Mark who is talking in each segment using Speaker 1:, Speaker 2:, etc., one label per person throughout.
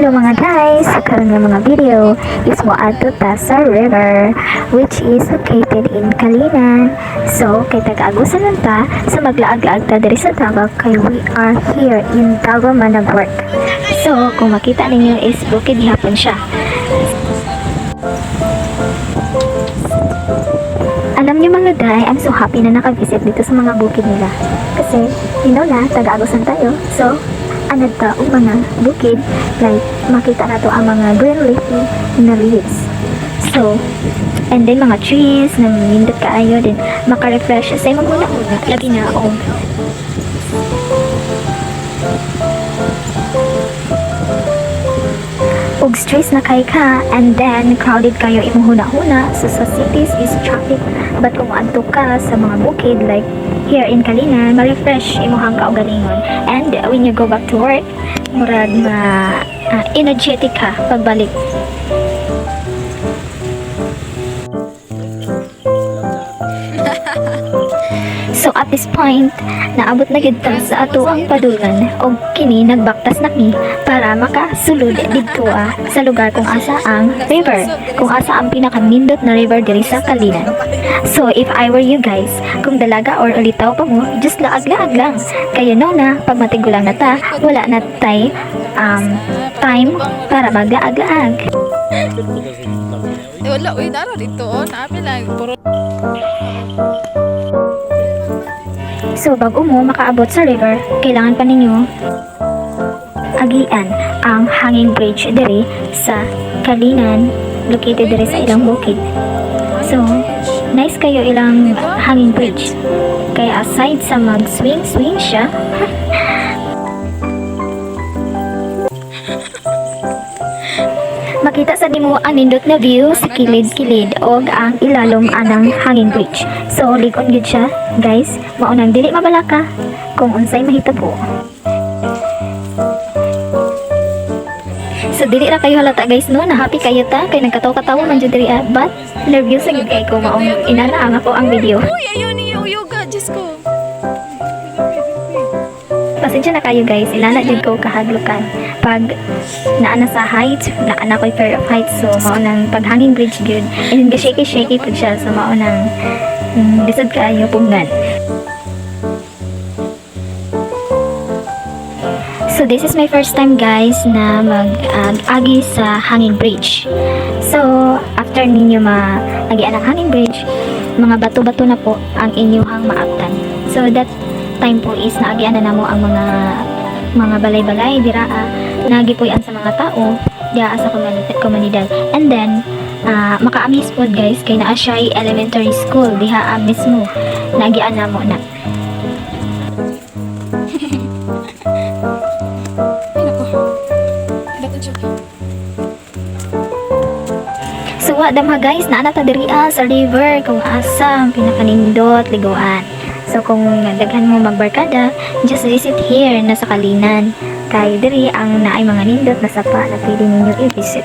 Speaker 1: Hello mga guys! Karon nga mga video is moadto ta sa river which is located in Kalinan. So, kay taga-agusan lang ta sa maglaag-laag ta diri sa Davao kay we are here in Davao Managwork. So, kung makita ninyo is bukid hapon siya. Alam niyo mga day, I'm so happy na naka-visit dito sa mga bukid nila. Kasi, you know na, taga-agusan tayo. So, anad ta o mga bukid, like makita na to ang mga green leafy na leaves. So, and then mga trees na nindot kaayo din maka-refresh sa imong una-una labi na o ug stress na kay ka, and then crowded kayo imong huna-huna. So sa cities is traffic, but kung adto ka sa mga bukid like here in Kalinan, ma-refresh imuhang kaugalingon. And when you go back to work, murag energetic ka pagbalik. So at this point, naabot na gid ta sa ato ang padulngan og kini nagbaktas na mi para makasulod didto sa lugar kung asa ang river, kung asa ang pinakanindot na river diri sa Kalinan. So if I were you guys, kung dalaga or ulitaw pa mo, just laag-laag lang. Kaya no na, pag matigulang na ta, wala na tay time para maglaag-laag.
Speaker 2: Wala, uy, daro dito, naapil lang, puro.
Speaker 1: So, bago mo makaabot sa river, kailangan pa ninyo agian ang hanging bridge diri sa Kalinan, located diri sa ilang bukid. So, nice kayo ilang hanging bridge. Kaya aside sa mag-swing siya, makita sa nimo ang nindot na view sa kilid-kilid o ang ilalom anang hanging bridge. So, likod gud siya, guys. Maunang dili mabalaka kung unsay mahitabo. So, dili ra kayo halata guys no, na happy kayo ta kay nagkataw-katawa man jud diri but nervous sa gid kay ko maong inanaang ako ang video.
Speaker 2: Uy, ayun niyo yoga, Diyos ko.
Speaker 1: Pasensya na kayo guys, ilana din ko kahadlukan pag naana sa height, naana ko'y fear of height, so maunang paghanging bridge good, and shaky pag siya, so maunang lisod kayo punggan. So this is my first time guys na mag-agi sa hanging bridge. So after ninyo mag-agian ang hanging bridge, mga bato-bato na po ang inyuhang maabtan. So that time po is naagian na namo ang mga balay-balay diraa nagipuy-an sa mga tao diaa sa komunidad. And then maka-amis po guys kay naa siya elementary school diha mismo naagian namo na. So wadam ha guys, naa na ta diri sa river kung asa ang pinakanindot liguan. So kung daghan mo magbarkada, just visit here na sa Kalinan. Kay diri ang naay mga nindot na sapa na pwede ninyo i-visit.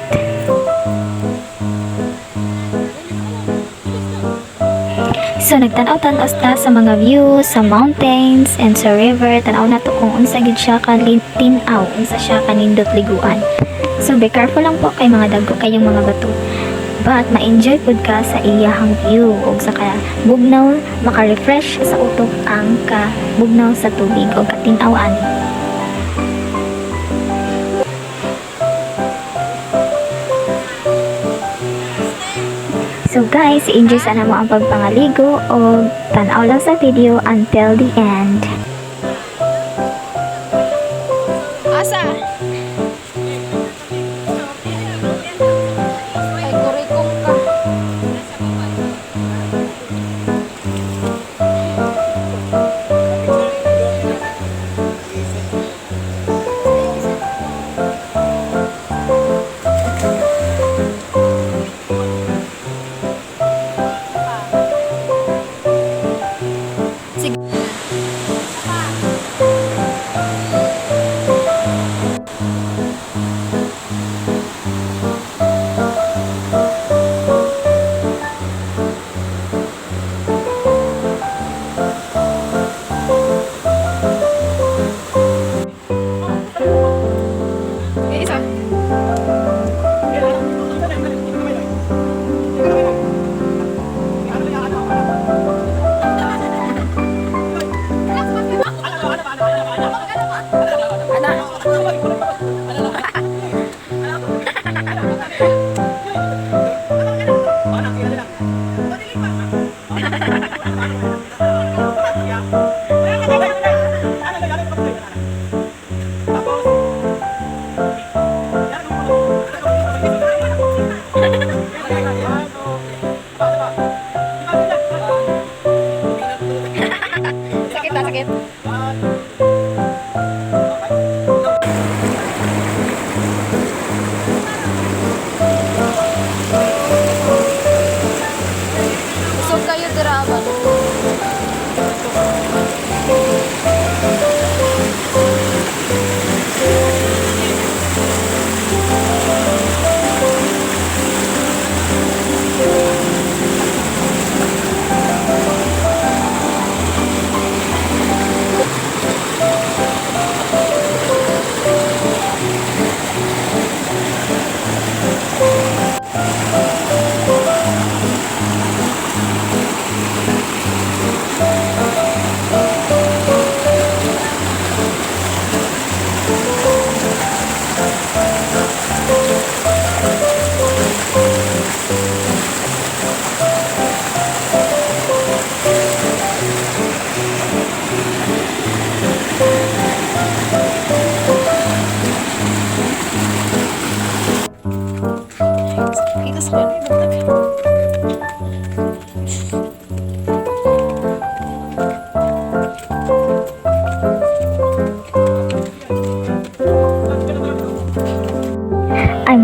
Speaker 1: So nagtanaw-tanaw ta sa mga views, sa mountains and sa river. Tanaw na to kung unsa gid siya kalintinaw, unsa siya kanindot liguan. So be careful lang po kay mga dagko kayong mga bato. But ma-enjoy pud ka sa iyahang view ug sa bugnaw, maka-refresh sa utok ang bugnaw sa tubig o katin-awan. So guys, enjoy sana mo ang pagpangaligo o tan-aw lang sa video until the end.
Speaker 2: Asa?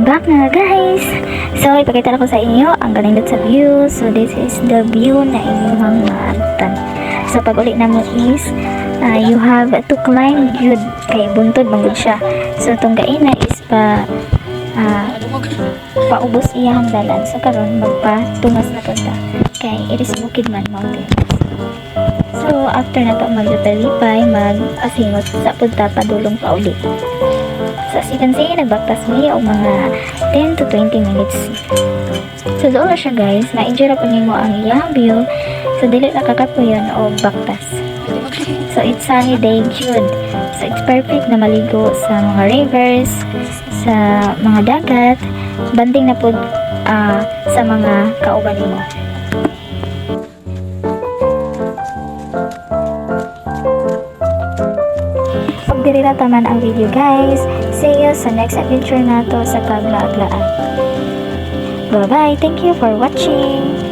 Speaker 1: back na guys. So ipakita ko sa inyo ang ganindot sa view. So this is the view na inyong maabtan. So pag uli na mo is you have to climb yun kay buntod manggod siya. So itong gaina is paubos iyang dalan. So karon magpatungas na punta kay Iris Bukidnon Mountains. So after na to magdalipay mag-asingot sa punta padulong pa uli. So as you can see, nagbaktas mi og mga 10 to 20 minutes. So doon na siya guys, na-enjoy na po nimo ang iyang view. So dili na kakapuyon o baktas. So it's sunny day June. So it's perfect na maligo sa mga rivers, sa mga dagat, banding na po sa mga kauban nimo. Pag diri na taman ang video guys, see you sa next adventure nato sa paglaaglaan. Bye bye, thank you for watching.